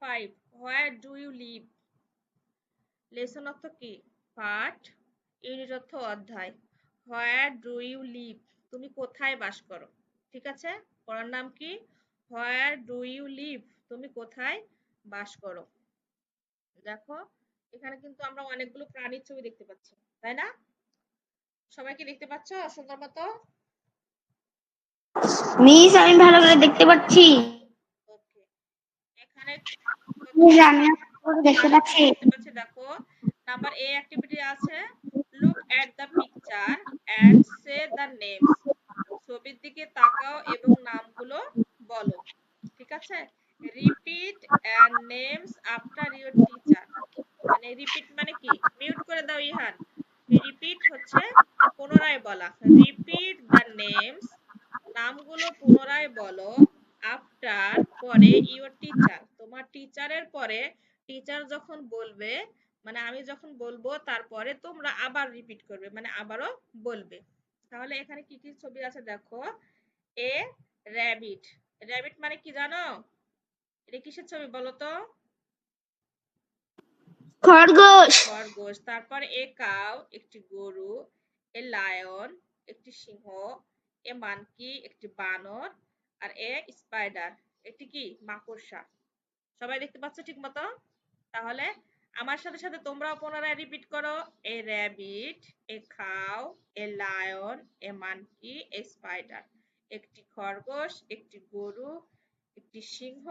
5 where do you live, lesson অর্থ কি পাঠ, ইউনিট অর্থ অধ্যায়। হোয়ার ডু ইউ লিভ তুমি কোথায় বাস করো, ঠিক আছে। পড়ার নাম কি হোয়ার ডু ইউ লিভ তুমি কোথায় বাস করো। দেখো এখানে কিন্তু আমরা অনেকগুলো প্রাণীর ছবি দেখতে পাচ্ছি, তাই না? সবাই কি দেখতে পাচ্ছ সুন্দর মতো? মিস আমি ভালো করে দেখতে পাচ্ছি। ওকে, এখানে মিস কতগুলো আমি দেখতে প্রাণীর পাচ্ছি। ছবি দেখতে পাচ্ছি। দেখো নাম্বার এ অ্যাক্টিভিটি আছে, look at the picture and say the names, ছবির দিকে তাকাও এবং নামগুলো বলো, ঠিক আছে। Repeat and names after your teacher, মানে রিপিট মানে কি, মিউট করে দাও ইহান। রিপিট হচ্ছে পুনরায় বলা, রিপিট দ্য নেমস নামগুলো পুনরায় বলো, আফটার পরে ইওর টিচার তোমার টিচারের পরে, টিচার যখন বলবে মানে আমি যখন বলবো তারপরে তোমরা আবার রিপিট করবে মানে আবারও বলবে। তাহলে এখানে কি কি ছবি আছে দেখো, এ র‍্যাবিট, র‍্যাবিট মানে কি জানো, এটা কিসের ছবি বলো তো? খরগোশ। খরগোশ। তারপর এ কাউ একটি গরু, এ লায়ন একটি সিংহ, এ মানকি একটি বানর, আর এ স্পাইডার এটি কি মাকড়সা। সবাই দেখতে পাচ্ছ ঠিক মতো? তাহলে আমার সাথে সাথে তোমরাও পুনরায় রিপিট করো, a rabbit, a cow, a lion, a monkey, a spider, একটি খরগোশ, একটি গরু, একটি সিংহ,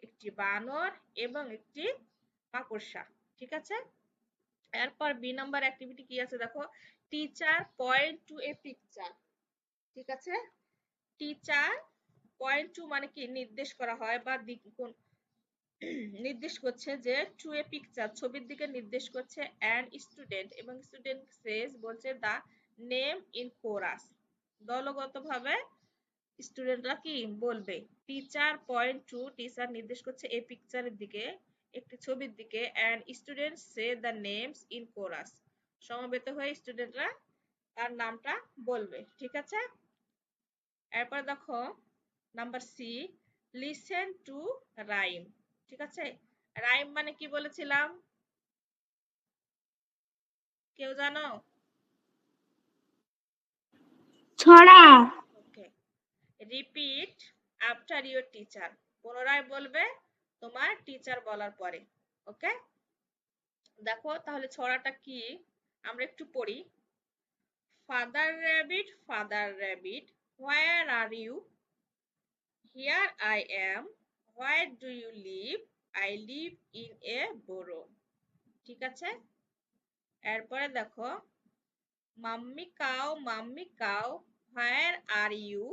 একটি বানর এবং একটি মাকড়সা, ঠিক আছে। এরপর বি নাম্বার অ্যাক্টিভিটি কি আছে দেখো, teacher point to a picture, ঠিক আছে। টিচার পয়েন্ট টু মানে কি নির্দেশ করা হয় বা নির্দেশ করছে যে টু এ পিকচার ছবির দিকে নির্দেশ করছে, এন্ড স্টুডেন্ট এবং স্টুডেন্ট সেজ বলছে দা নেম ইন কোরাস, দলগতভাবে স্টুডেন্টরা কি বলবে। টিচার পয়েন্ট টু টিচার নির্দেশ করছে এই পিকচারের দিকে একটি ছবির দিকে, and student say the names in chorus, সমবেত হয়ে স্টুডেন্টরা তার নামটা বলবে, ঠিক আছে। এরপর দেখো number c, listen to rhyme, ঠিক আছে। রাইম মানে কি বলেছিলাম, কেউ জানো? ছড়া। Okay, repeat after your teacher, পুনরায় বলবে তোমার টিচার বলার পরে, ওকে। দেখো তাহলে ছড়াটা কি আমরা একটু পড়ি। Father rabbit where are you, here I am, where do you live, I live in a burrow, ঠিক আছে। এরপরে দেখো mummy cow where are you,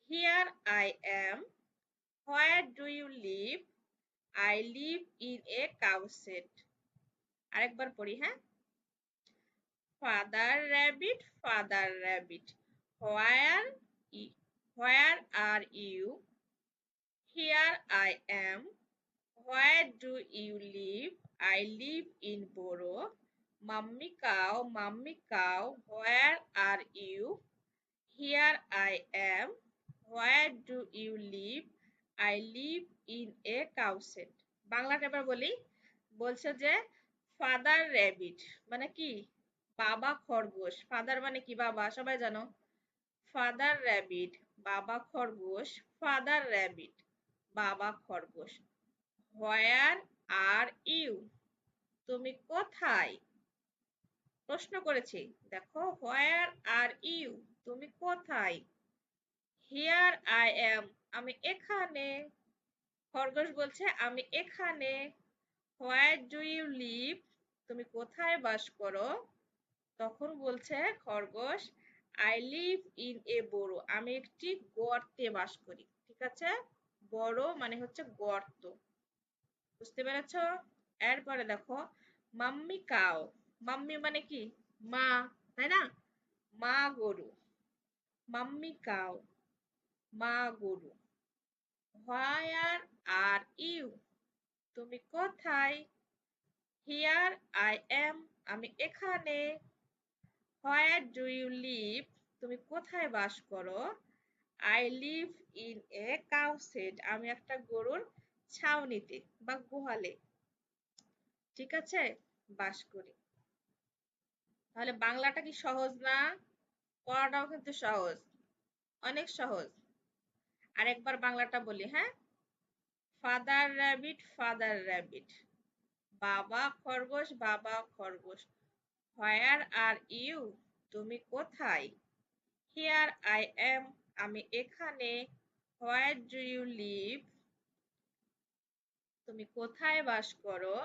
here I am, where do you live, I live in a cow shed. আরেকবার পড়ি, হ্যাঁ। Father rabbit where where are you, here I am, where do you live, I live in burrow. Mummy cow where are you, here I am, where do you live, I live in a cow shed. বাংলাটা এবার বলি। বলছে যে father rabbit মানে কি বাবা খরগোশ, father মানে কি বাবা, সবাই জানো। ফাদার র্যাবিট বাবা খরগোশ, ফাদার র্যাবিট বাবা খরগোশ, হোয়ার আর ইউ তুমি কোথায়, প্রশ্ন করেছি। দেখো হোয়ার আর ইউ তুমি কোথায়, হিয়ার আই অ্যাম আমি এখানে, খরগোশ বলছে আমি এখানে, হোয়ার ডু ইউ লিভ তুমি কোথায় বাস করো, তখন বলছে খরগোশ আই লিভ ইন এ বোরো আমি একটি গর্তে বাস করি, ঠিক আছে। বড় মানে হচ্ছে গর্ত, বুঝতে পেরেছ। এরপরে দেখো মাম্মি কাউ, মাম্মি মানে কি মা, তাই না, মা গরু, মাম্মি কাউ মা গরু, হোয়ার আর ইউ তুমি কোথায়, হিয়ার আই এম আমি এখানে, হোয়ার ডু ইউ লিভ তুমি কোথায় বাস করো, I live in a cow shed আমি একটা গরুর ছাউনিতে বা গুহালে, ঠিক আছে, বাস করি। তাহলে বাংলাটা কি সহজ না? পড়াটাও কিন্তু সহজ, অনেক সহজ। আরেকবার বাংলাটা বলি, হ্যাঁ। ফাদার র্যাবিট, ফাদার র্যাবিট, বাবা খরগোশ, বাবা খরগোশ, হোয়ার আর ইউ, তুমি কোথায়? হিয়ার আই এম, আমি এখানে। হোয়ার ডু ইউ লিভ, তুমি কোথায় বাস করো?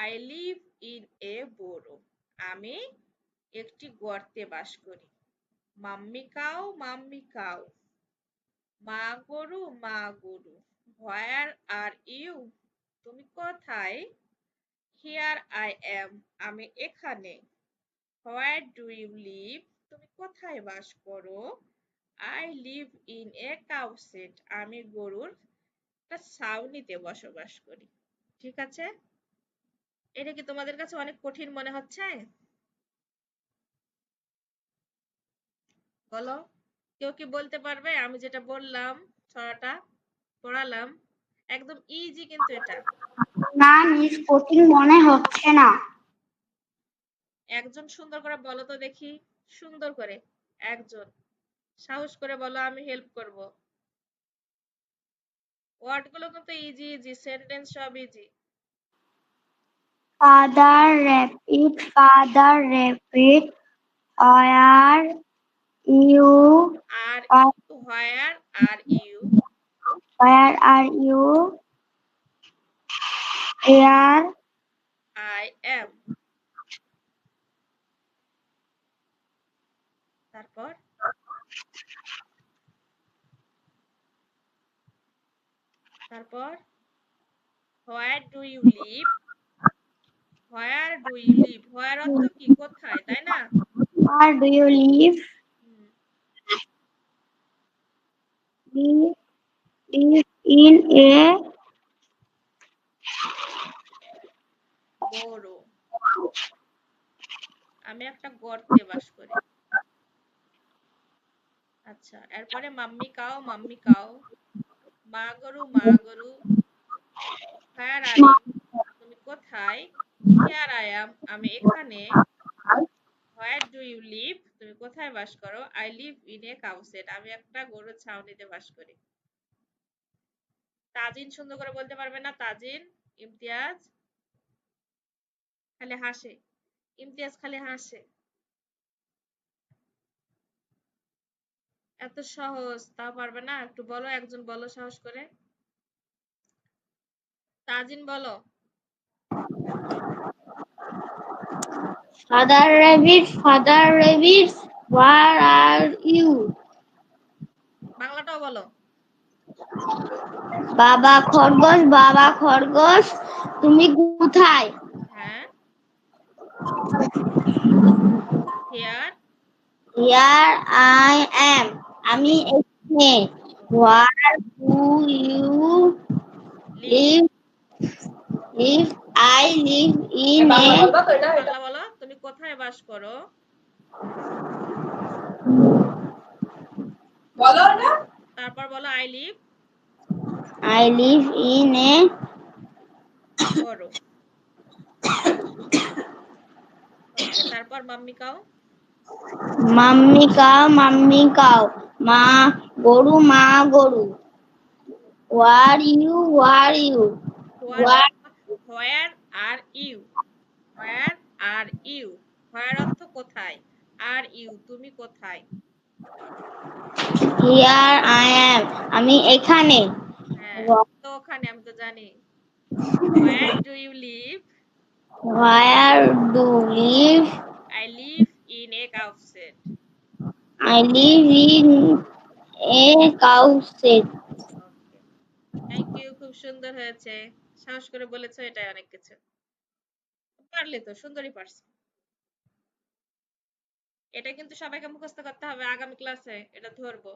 আই লিভ ইন এ বোরো, আমি একটি গর্তে বাস করি। মাম্মি কাউ, মাম্মি কাউ, মা গরু, মা গরু, হোয়ার আর ইউ, তুমি কোথায়? হিয়ার আই এম, আমি এখানে। হোয়ার ডু ইউ লিভ, তুমি কোথায় বাস করো? I live in a cow set, আমি গরুর একটা ছাউনিতে বসবাস করি। ঠিক আছে, এটা কি তোমাদের কাছে অনেক কঠিন মনে হচ্ছে? বলো, কেউ কি বলতে পারবে আমি যেটা বললাম, ছড়াটা পড়ালাম, একদম ইজি কিন্তু এটা। না মিস, কঠিন মনে হচ্ছে না। একজন সুন্দর করে বলো তো দেখি, সুন্দর করে একজন সাহস করে বলো, আমি হেল্প করব। ওয়ার্ড গুলো কিন্তু ইজি ইজি, সেন্টেন্স সব ইজি। Father rapid, are you, are where are you, where are you? Here I am, তারপর তারপর where do you live, where do you live, where অর্থ কি? কোথায়, তাই না? where do you live? Hmm, We live in a বড়, আমি একটা গর্তে বাস করি। আচ্ছা, এরপরে মাম্মি কাও, মাম্মি কাও, মা গরু, মা গরু, হোয়ার আর ইউ, তুমি কোথায়? হিয়ার আই অ্যাম, আমি এখানে। হোয়ার ডু ইউ লিভ, তুমি কোথায় বাস করো? আই লিভ ইন এ কাউসেট, আমি একটা গরুর ছাউনিতে বাস করি। তাজিন সুন্দর করে বলতে পারবে না? তাজিন, ইমতিয়াজ খালি হাসে, ইমতিয়াজ খালি হাসে। এত সহজ তাও পারবে না? একটু বলো, একজন বলো সাহস করে। তাজিন বলো। father rabbit, where are you? বাংলাটাও বলো। বাবা খরগোশ, তুমি কোথায়? হ্যাঁ, হিয়ার Here I am, আমি এখানে। Okay, Where do you live, live? Live, I live in a বাংলা বলো, তুমি কোথায় বাস করো? তারপর বলো I live, I live in a বড়, ওকে, তারপর মাম্মি কাও, মাম্মি কাউ, মা মা গরু। Where you? Where where are you, where are you, where অর্থ কোথায়, আর ইউ তুমি কোথায়? here I am, আমি এখানে। হ্যাঁ, তো ওখানে আমি তো জানি। Where do you live, Where do live? I live in a cowshed, I live in a cow shed. Okay, thank you, খুব সুন্দর হয়েছে, সাহস করে বলেছো, এটাই অনেক কিছু। পারলে তো, সুন্দরই পারছো। এটা কিন্তু সবাইকে মুখস্থ করতে হবে, আগামী ক্লাসে এটা ধরবো,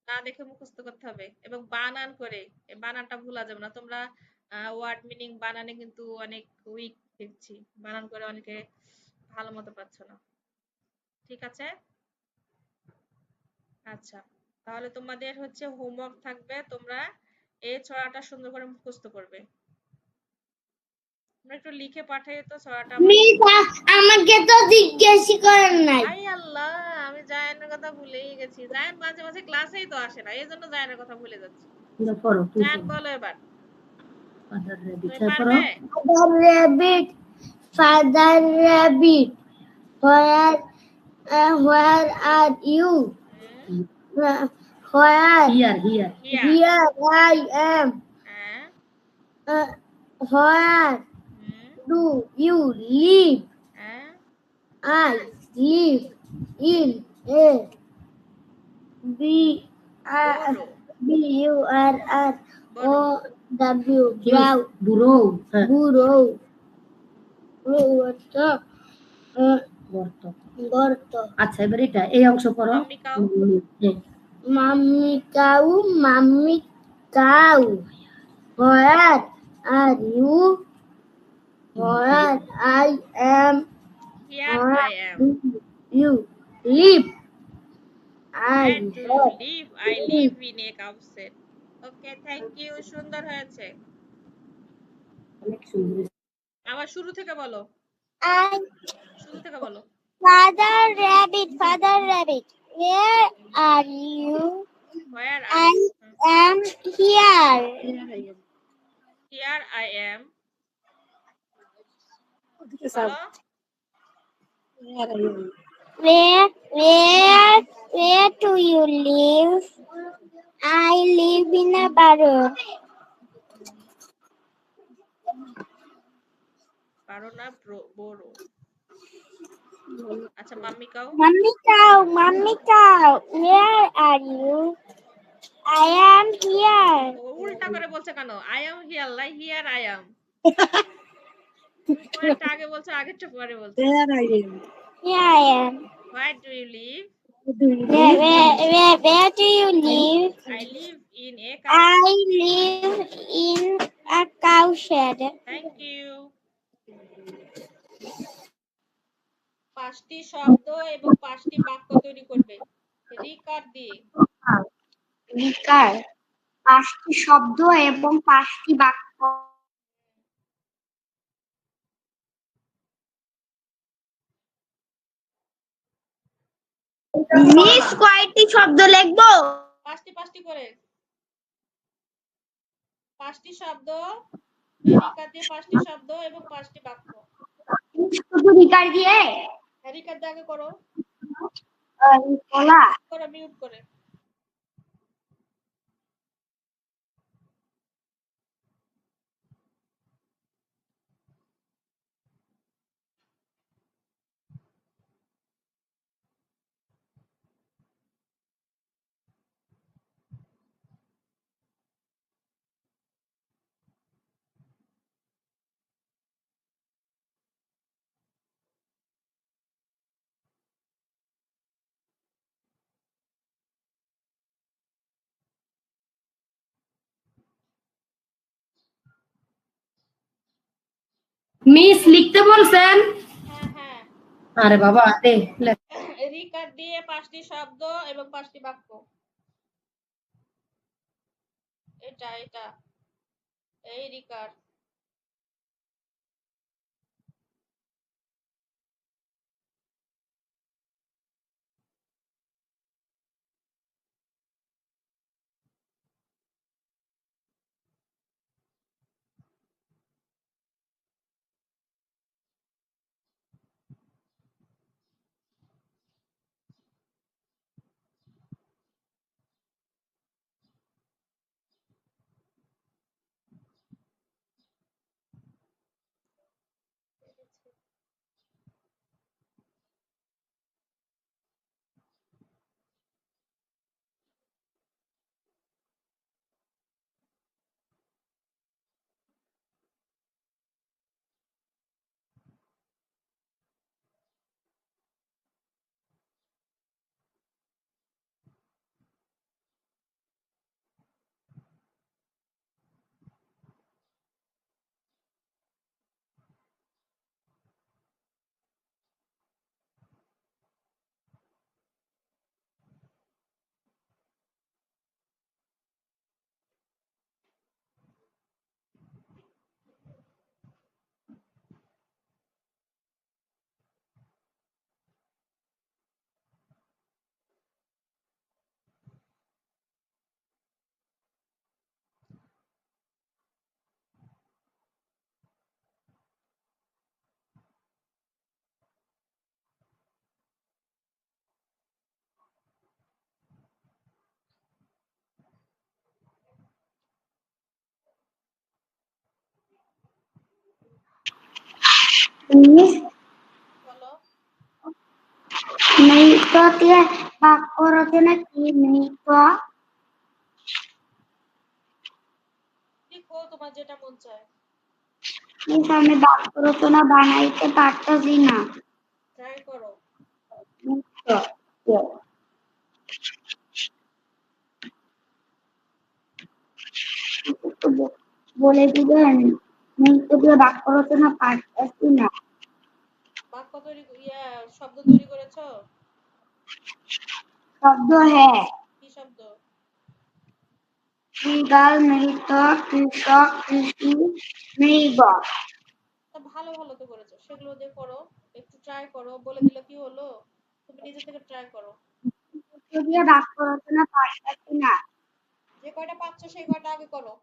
না দেখে মুখস্থ করতে হবে এবং বানান করে। এই বানানটা ভুলা যাবে না তোমরা। ওয়ার্ড মিনিং বানানে কিন্তু অনেক উইক দেখছি, বানান করে অনেকে ভালো মতো পাচ্ছ না। ঠিক আছে, আচ্ছা, তাহলে তোমাদের হচ্ছে হোমওয়ার্ক থাকবে, তোমরা এই ছড়াটা সুন্দর করে মুখস্থ করবে। আমরা একটু লিখে পাঠাই তো ছড়াটা মিস আমাকে তো জিজ্ঞেস করেন নাই। আই আল্লাহ, আমি জায়ানের কথা ভুলেই গেছি। জায়ান মাঝে মাঝে ক্লাসেই তো আসে না, এই জন্য জায়ানের কথা ভুলে যাচ্ছি। জায়ান বলো এবার, তুমি পারবে? Father rabbit, where are you? Where? Here. Here I am. হ্যাঁ। Where do you live? হ্যাঁ। I live in a B U R R O W burrow. গর্ত। আচ্ছা এবার এটা এই অংশ পড়ো। Mummy cow mummy cow where are you? Where I am. Here I am. You live. Where do you live? I live in a cowshed. Okay, thank you. সুন্দর হয়েছে। আবার শুরু থেকে বলো। শুরু থেকে বলো। Father rabbit, where are you? Where I am here. Here I am. বলো। Where do you live? I live in a burrow. পারো না বড়। আচ্ছা mummy cow. Mommy cow, where are you? I am here. উল্টা করে বলছে কেন? I am here, like here I am. পরেরটা আগে বলছো, আগেরটা পরে বলছো। Here I am. Where do you live? Where do you live? I live in a I live in a cow shed. Thank you. পাঁচটি শব্দ এবং পাঁচটি বাক্য তৈরি করবে রিকার দিয়ে। রিকার পাঁচটি শব্দ এবং পাঁচটি বাক্য। মিস কয়টি শব্দ লিখবো? পাঁচটি করে। পাঁচটি শব্দ রিকার দিয়ে, পাঁচটি শব্দ এবং পাঁচটি বাক্য। শুধু রিকার দিয়ে? রিকার দিয়ে আগে করো। মিউট করে। মিস লিখতে বলছেন? হ্যাঁ। আরে বাবা দে রিকার দিয়ে পাঁচটি শব্দ এবং পাঁচটি বাক্য। এটা এই রিকার। মিস বলো। নৃত্য দিয়ে বাক্য রচনা কি নৃত্য? লিখো তোমার যেটা মন চায়। মিস আমি বাক্য রচনা বানাইতে পারতেছি না। ট্রাই করো। নৃত্য একটু বলে দিবেন? নৃত্য দিয়ে বাক্য রচনা পারতেছি না। বাক্য তৈরি শব্দ তৈরি করেছো? শব্দ হ্যাঁ। কি শব্দ? মৃগাল, নৃত্য, কৃষক, কৃষি, মৃগ। তা ভালো ভালো তো করেছো, সেগুলো দিয়ে করো। একটু ট্রাই করো, বলে দিলে কি হলো? তুমি নিজে থেকে ট্রাই করো। নৃত্য দিয়ে বাক্য রচনা পারতেছি না। যে কয়টা পাচ্ছ সেই কয়টা আগে করো।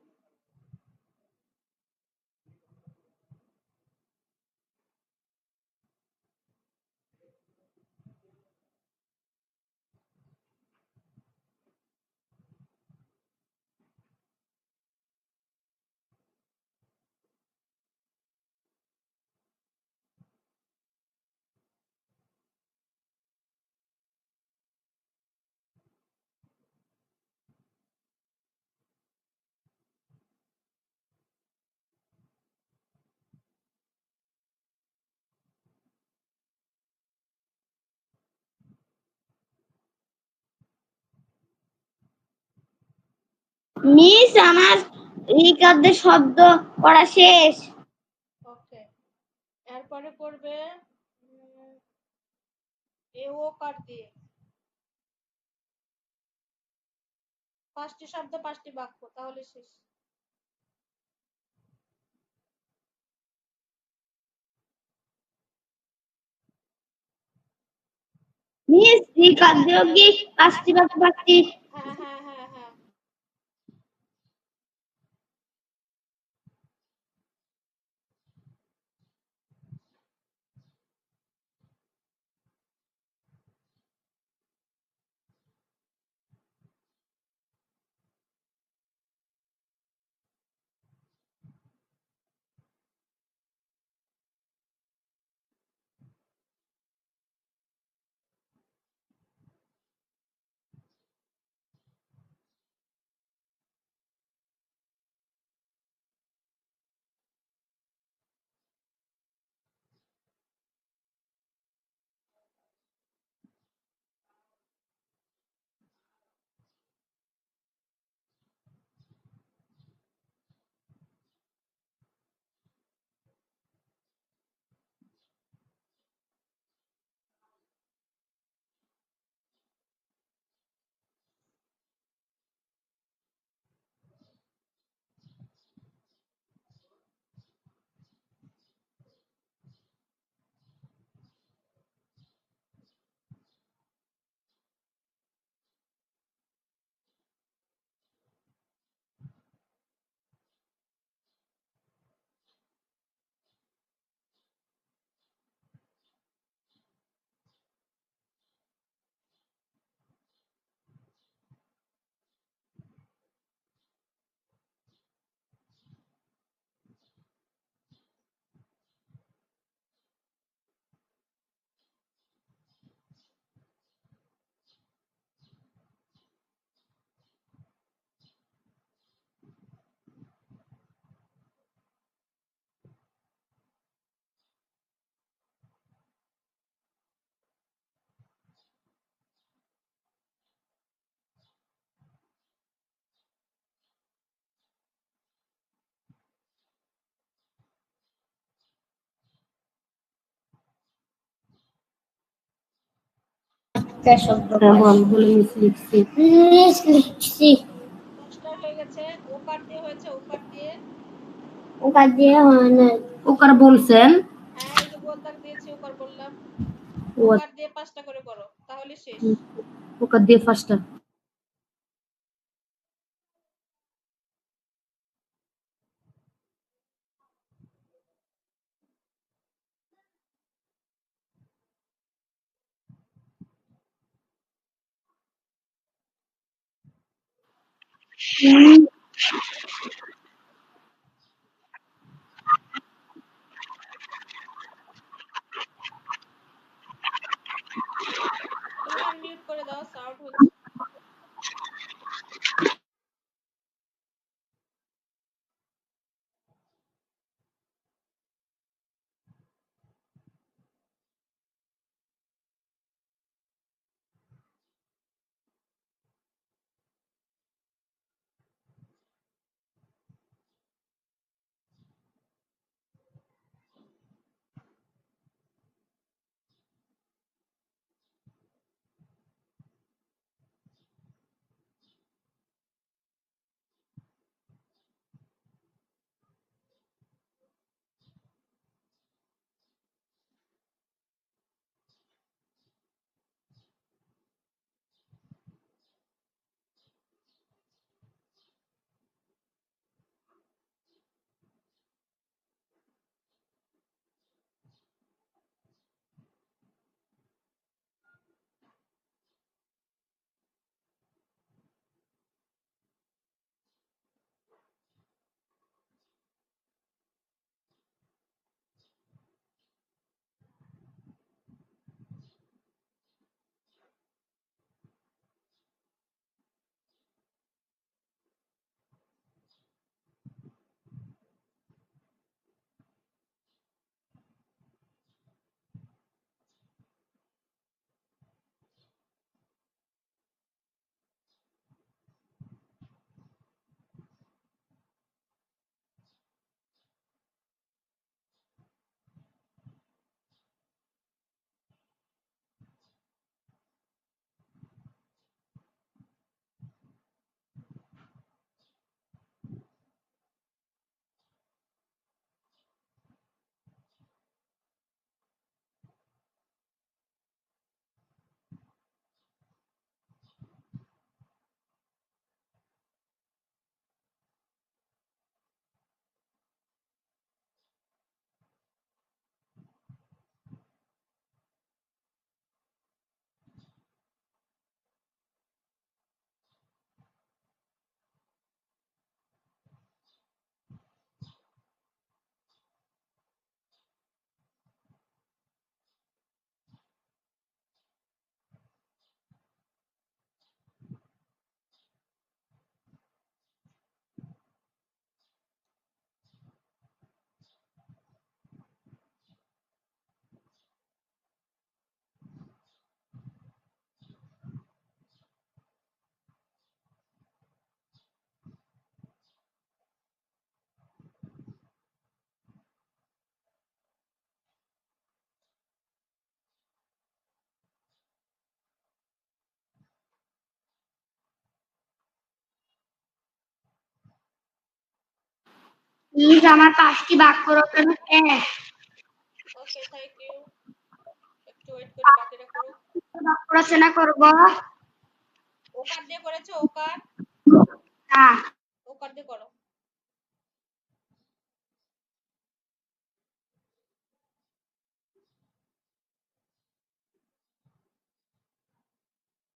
মিস আমার রিকার্ডের শব্দ করা শেষ। ওকে, এরপরে করবে এ ও কার দিয়ে 5টি শব্দ 5টি বাক্য, তাহলে শেষ। মিস রিকার্ডেও কি পাঁচটি বাক্য পাঁচটি? হ্যাঁ হ্যাঁ হ্যাঁ হ্যাঁ। লিখছি। 10টা হয়ে গেছে। ওকার দিয়ে হয়েছে? ওকার দিয়ে? ওকার দিয়ে হয় না। ওকার বলছেন? হ্যাঁ, এই যে গোলদাগ দিয়েছি, ওকার বললাম। ও ওকার দিয়ে 5টা করে করো, তাহলে শেষ। ওকার দিয়ে ফার্স্টটা। করে দাও, সাউন্ড হচ্ছে। প্লিজ আমার 5টি বাক্য রচনা এক। ওকে, থ্যাংক ইউ। একটু ওয়েট করে বাকিটা করো। বাক্য রচনা করব। ওকার দিয়ে করেছো? ওকার হ্যাঁ, ওকার দিয়ে করো।